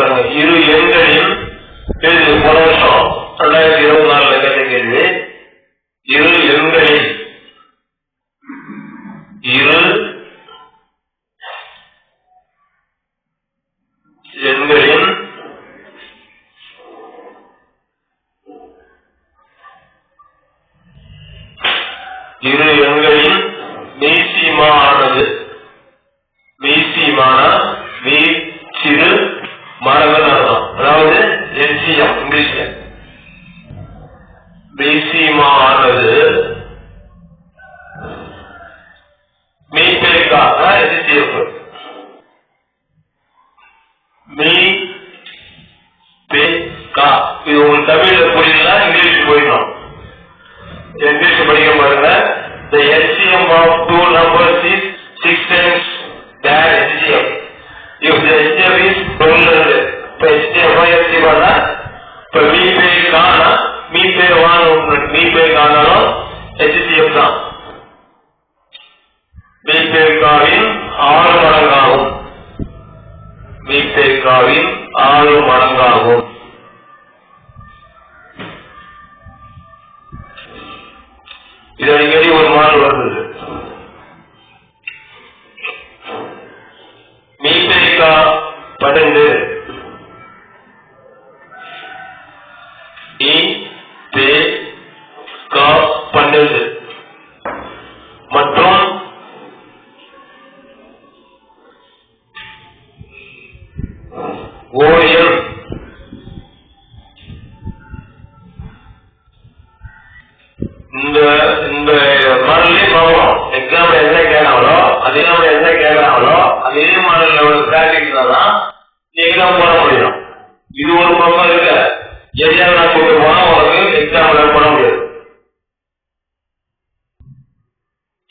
பாருங்க, இரு எண்களின் கேள்வி போன வருஷம் 2024 கேட்ட கேள்வி. இரு எண்களின் இரு எண்களின் மீசிமானது, மீசிமான மீ சிறு மாணவன் அர்த்தம், அதாவது எல்சிஎம் இங்கிலீஷ்ல. மீசிமானது மீ பெருக்காக எல்சிஎஃப், மீ பெருக்கா. இது உங்களுக்கு தமிழ்ல புரியல, இங்கிலீஷ் போயிடும். இங்கிலீஷ் படிக்க பாருங்க. The LCM of two numbers is 6 times their HCF. If the HCF is 12, இப்போ HCF LCM ஆனா இப்போ மீ பெருக்கானா மீ பெருக்கானாலும் HCF தான். மீ பெருக்காவின் 6 மடங்காகும், மீ பெருக்காவின் 6 மடங்காகும். இது அடிக்கடி ஒரு மாடல் வருது. மீ பெருக்கா 12, மீ பெருக்கா 12 மற்றும் ஓஎம் இந்த மாடல்லே பார்க்கணும். எக்ஸாம்ல என்ன கேட்கறாங்களோ அதே என்ன கேட்கறாங்களோ அதே மாடல் பிராக்டிஸ் தான் எக்ஸாம் போட முடியும். இது ஒரு பக்கம் இருக்க எதையாவது நான் கூட்டு போனா உனக்கு எக்ஸாம்ல போட முடியாது.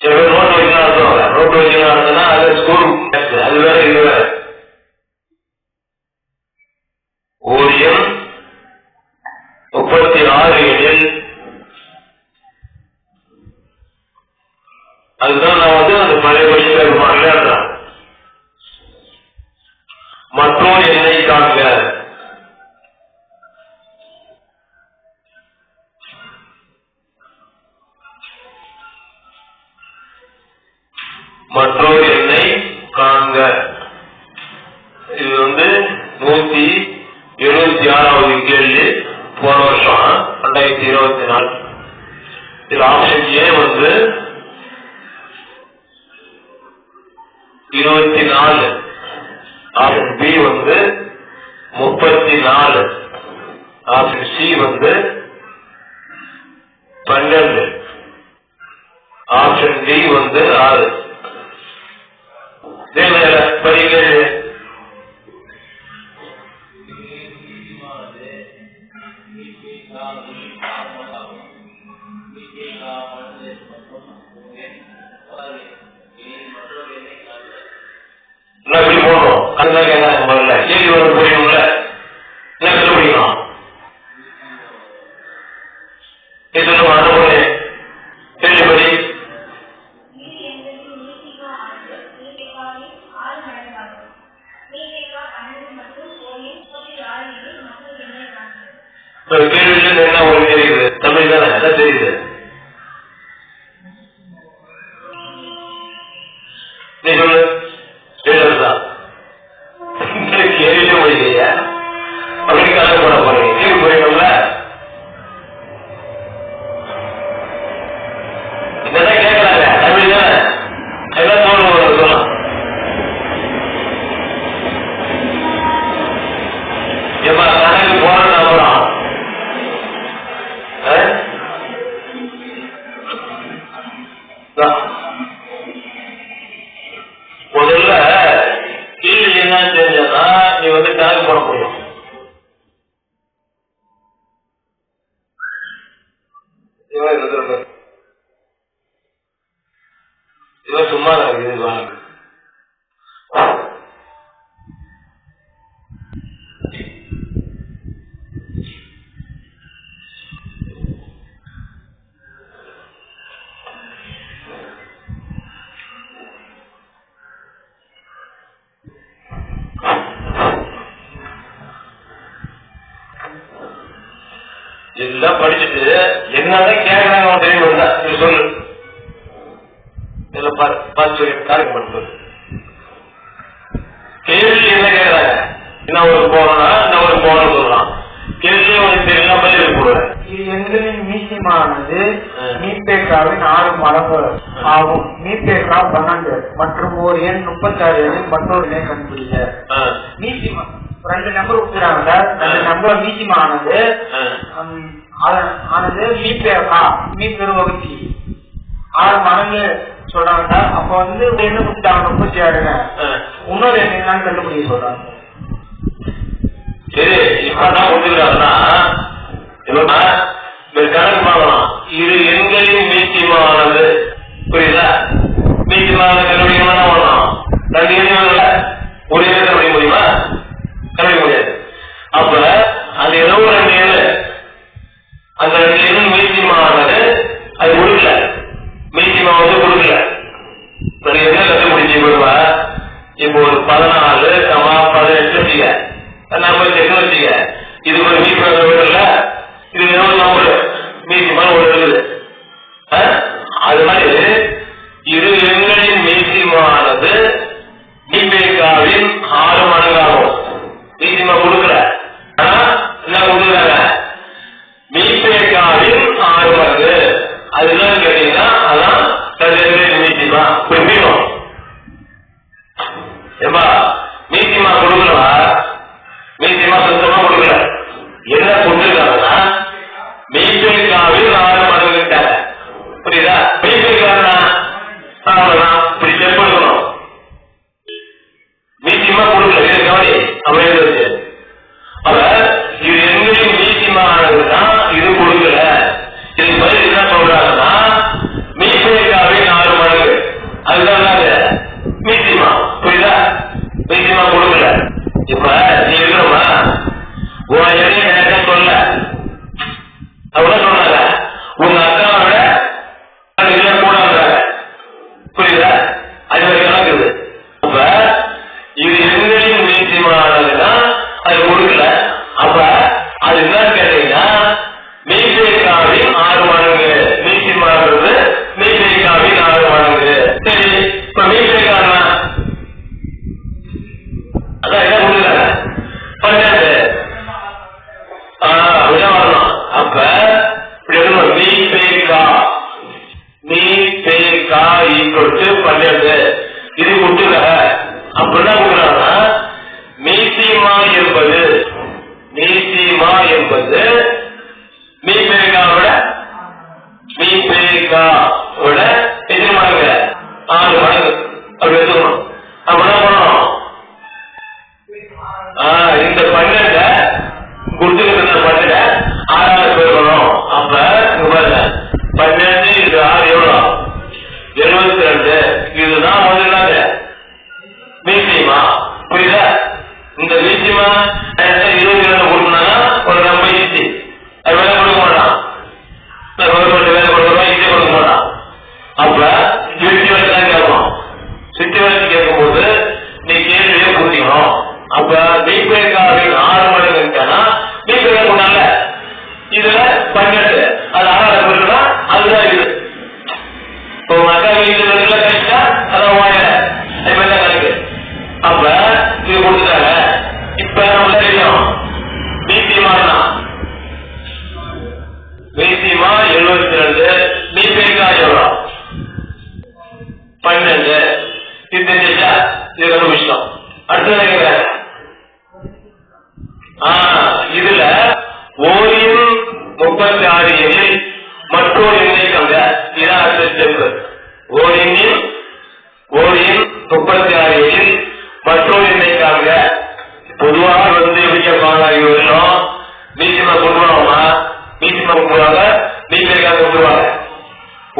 சில பேர் ரோட் வச்சுலாம் நடத்துவாங்க, ரோட் வச்சுலாம் நடத்தினா அது ஸ்கூல் அது வேற இது வேற. ஓரியம் 36 எனில் அதுதான் நான் அந்த பழைய படிக்கிற மாடல். மற்றொரு எண்ணை காண்க. மற்றொரு எண்ணை காண்க. இது 176வது கேள்வி, போன வருஷம் 2024. இதுல option A 24, option B 34, option C 12, option D 6. படிக்க எப்படி போகணும் அதுதான் கேட்க முதல்ல. கேள்வி வந்து புரியணும்ல, என்ன கண்டுபிடிக்கணும் சொல்லுவோம். அனுபவம் கேள்விப்படி கேள்வியில என்ன ஒரு தெரியுது, தமிழ் தானே எல்லாம் தெரியுது. நீ சொல்லு தான் கேள்வியே முடியலையா அப்படின்னு கணக்கு பண்ண போறீங்க. கேள்வி புரியணும்ல, இதெல்லாம் கேட்கறாங்க தமிழ் தானே எல்லாம் தோணும் சொல்லலாம். எப்ப கணக்கு போறது அப்புறம் எல்லாம் படிச்சுட்டு என்னதான் கேட்கறாங்க தெரியும் சொல்லு. இதெல்லாம் பார்த்து காரியம் பண்ணுறது. கேள்வி என்ன கேட்கறாங்க, என்ன ஒரு போனா என்ன ஒரு போன சொல்லலாம். கேள்வி உனக்கு தெரியலாம் பதில் போடுறேன். இது எங்களின் மீசியமானது மீப்பேக்காவின் 6 மடங்கு ஆகும். மீப்பேக்கா 12 மற்றும் ஒரு எண் 36 எண்ணில் மற்றொரு எண்ணை கண்டுபிடிங்க. மீசிமா 2 நம்பர் கொடுக்குறாங்க. 2 நம்பர் மீசியமானது ஆனது மீப்பேக்கா மீப்பெரு வகுதி 6 மடங்கு சொல்றாங்க. அப்ப வந்து என்ன கொடுத்தாங்க 36. இன்னொரு எண்ணெய் என்னன்னு கண்டுபிடிக்க சொல்றாங்க. சரி, இப்பதான் ஒத்துக்கிறாங்கன்னா கணக்கு பார்க்கலாம். இது எண்களின் மீசியமானது புரியுதா? மீசியமான கண்டுபிடிக்கணும்னா வரலாம். 2 எண்ணில் ஒரு எண்ணை கண்டுபிடிக்க முடியுமா? கண்டுபிடிக்க முடியாது. அப்ப அது ஏதோ 2 எண்ணு, அந்த 2 எண்ணு மீசியமானது அது கொடுக்கல. மீசியமா வந்து கொடுக்கல. என்ன கண்டுபிடிச்சு போடுவா? இப்போ ஒரு 14, 18 வச்சுக்க, நம்பர் செக் வச்சுக்க. இது ஒரு மீசியமான இல்ல, இது ஏதோ நம்பர் மீசியமான ஒரு இருக்குது. அது மாதிரி இரு எண்களின் மீசியமானது மீபேக்காவின் 6 மடங்காகும். மீசியமா கொடுக்கல, ஆனா என்ன கொடுக்குறாங்க? மீபேக்காவின் 6 மடங்கு. அதுதான் கேட்டீங்கன்னா அதான் மீசியமா புரியும். ஏமா மீசியமா கொடுக்கலவா? மீசியமா சுத்தமா கொடுக்கல. என்ன கொடுத்துருக்காங்கன்னா மீபேக்காவில் 6 மடங்கு இருக்காங்க. புரியுதா? மீபேக்காரனா இப்படி செக் பண்ணணும். மீசியமா கொடுக்கல, இது கவனி. அப்படி எழுதுச்சு. அப்ப இது எண்களின் மீசியமானதுதான் இது கொடுக்கல. இது பதில் என்ன சொல்றாங்கன்னா மீபேக்காவின் 6 மடங்கு. அதுதான் மீசியமா. புரியுதா? மீசியமா கொடுக்கல. இப்ப நீ இருக்கிறோமா உன் எதையும் எனக்கு சொல்ல அவ்வளவு சொன்னாங்க. உங்க அக்காவோட கூட புரியுதா? அது மாதிரி கணக்குது. அப்ப இது எண்களின் மீசியமானதுதான் அது கொடுக்கல. அப்ப அது என்னன்னு கேட்டீங்கன்னா மீபேக்காவின் 6 மடங்கு. மீசியமானது மீபேக்காவின் 6 மடங்கு. சரி, இப்ப மீபேக்கான அதான் என்ன கொடுக்குறாங்க 12. அப்படிதான் வரணும். அப்ப இப்படி எழுதணும். மீபேக்கா ஈக்குவல் டு 12. இது கொடுத்துருக்க. அப்ப என்ன கொடுக்குறாங்கன்னா மீசியமா என்பது மீபேக்காவோட எத்தனை மடங்கு? 6 மடங்கு. அப்படி எடுத்துக்கணும். அப்ப என்ன பண்ணணும்? இந்த 12 கொடுத்துக்கிட்டு 12 6 பேருக்கணும். அப்ப 12 இது 6 எவ்வளோ? 72. இதுதான் முதல்ல மீசியமா. புரியுதா? இந்த மீசியமா 22 கொடுக்கணும்னா ஒரு ரொம்ப ஈஸி. அது வேலை கொடுக்க மாட்டான். கவர்மெண்ட் வேலை கொடுக்குறோம், ஈஸி கொடுக்க மாட்டான். அப்ப சுற்றி தான் கேட்கும். சுற்றி வச்சு கேட்கும்போது நீ கேள்வியே புரிஞ்சுக்கணும். அப்ப மீபேக்காவின் 6 மடங்கு இருக்கானா மீபேக்கா கொண்டால இதுல 12 அது 6 பேருனா அதுதான் இது. இப்போ அக்கா வீட்டுல கழிச்சா அதான் வாயில அது மாதிரி தான் கணக்கு. அப்ப இது கொடுத்துட்டாங்க. இப்ப நம்ம தெரியும் மீசியமா 72. மீபேக்கா எவ்வளோ? 12. இது தெரிஞ்சா இது ரொம்ப விஷயம். அடுத்தது கேட்கிறேன். இதுல ஓரின் 36 எண்ணில் மற்றொரு எண்ணை கங்க. இதான் அடுத்த ஸ்டெப். ஓரின் 36 எண்ணில் மற்றொரு எண்ணை காங்க. பொதுவாக வந்து எப்படி கேட்பாங்க? இவரும் மீசியமா கொண்டுருவாங்க. மீசியமா கொண்டுருவாங்க, மீபேக்கா கொண்டுருவாங்க.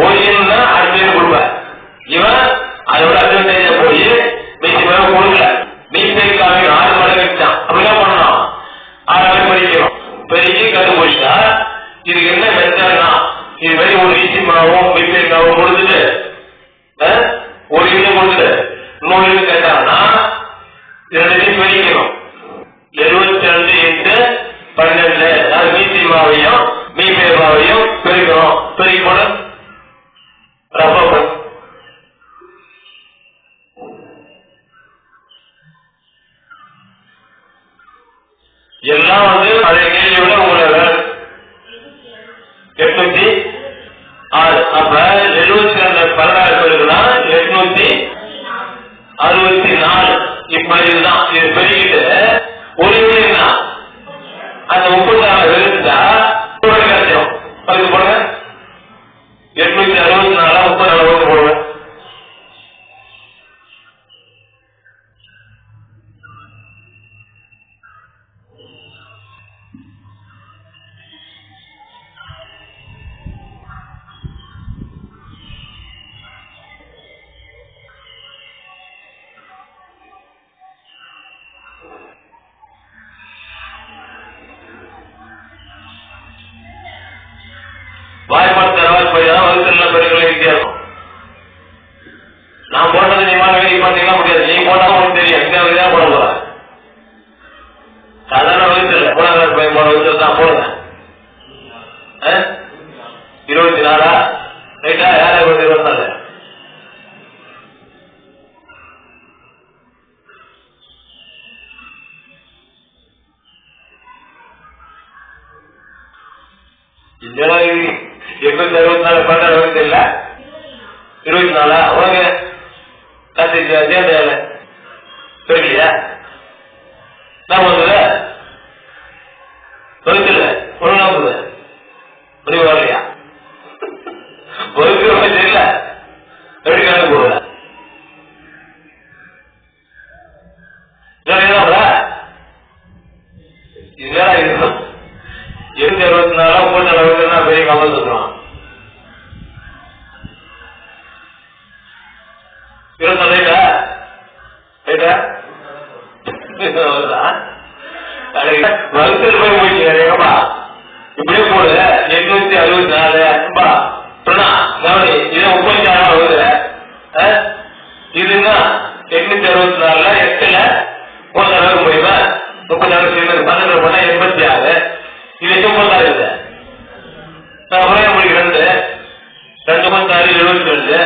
ஒரு எண் தான் அடுத்த கொடுப்பேன். இவன் அதோட அட்வான்டேஜ போய் மீசியமா கொடுக்கல. மீபேக்காவின் 6 மடங்கு வச்சான். அப்படிதான் பண்ணணும். 6 படிக்கணும். பெருகி கண்டுபிடிச்சா இதுக்கு என்ன மெத்தட்னா இது மாதிரி ஒரு மீசியமாவும் மீபேக்காவும் கொடுத்துட்டு ஒரு இடம் கொடுத்துட்டு இன்னொரு இது கேட்டாங்கன்னா 2 பெருக்கணும். 72 × 12 மீசியமாவையும் எல்லாம் பழைய கேள்வியை விட உங்களுக்கு 806. அப்ப 72 16 இருக்குன்னா 864. இப்ப இதுதான் இது பெருகிட்டு ஒரு என்ன அந்த 36 இருந்தா கிடைச்சிடும். அதுக்கு போடுங்க 864 34 போடுங்க. வாய்ப்பாடு போய்தான் வகுத்துல பெருகளை வித்தியாசம். நான் போட்டது நீ பாத்தீங்கன்னா முடியாது. நீ போட்டா உங்களுக்கு தெரியும் எங்க வகைதான் போட போற. சாதாரண வகுத்துல போன வகுத்துல தான் போடுங்க. 24 ரைட்டா? யாரா 24? இதெல்லாம் 864 12 வகுத்து இல்ல 24 உனக்கு சேர்ந்த தெரியலையா? நான் வந்தது வகுத்துல ஒண்ணு முடிவு வரலையா? வகுத்து தெரியல எப்படி கணக்கு போடுற? இதெல்லாம் இருக்கும் 864 34 பெரிய கமல் சொல்றான். 24 ரைட்டா? வகுத்தில் போய் போயிடுச்சுப்பா. இப்படியே போடு 864 கவனி. இது 36 வகுதுல இதுன்னா 864 8ல 1 அளவுக்கு போயிடுவேன். 36 சேர்ந்து 12 போனா 86. இது 96 இருக்குது. நான் முடிக்கு 2 2 72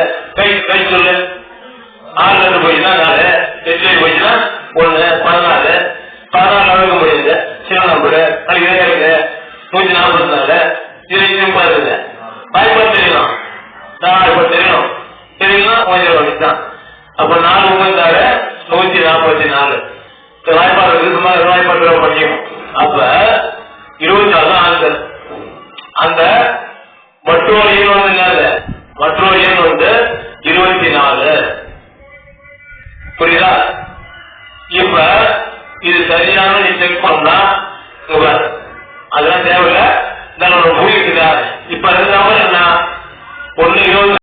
கை சொல்லு. 6 போயிடுச்சுன்னா 4 8 போயிடுச்சுன்னா 1 14 14 அளவுக்கு போயிடுது. சில நம்பரு அதுக்கு இதே இருக்கு 144. இது சிம்பிளா இருக்குது. வாய்ப்பாடு தெரியணும். நான் இப்ப தெரியணும் தெரியும்னா கொஞ்சம் தான். அப்ப 4 36 144 வாய்ப்பாடு இருக்குமா? வாய்ப்பாடு பண்ணிக்கணும். அப்ப 24 ஆன்சர். அந்த மற்றொரு எண் என்னது? மற்றொரு எண் 24. புரியுதா? இப்ப இது சரியான நீ செக் பண்ணா அதெல்லாம் தேவையில்லை. நான் முடிவுக்குதா இப்ப இருந்தாலும் என்ன 1 20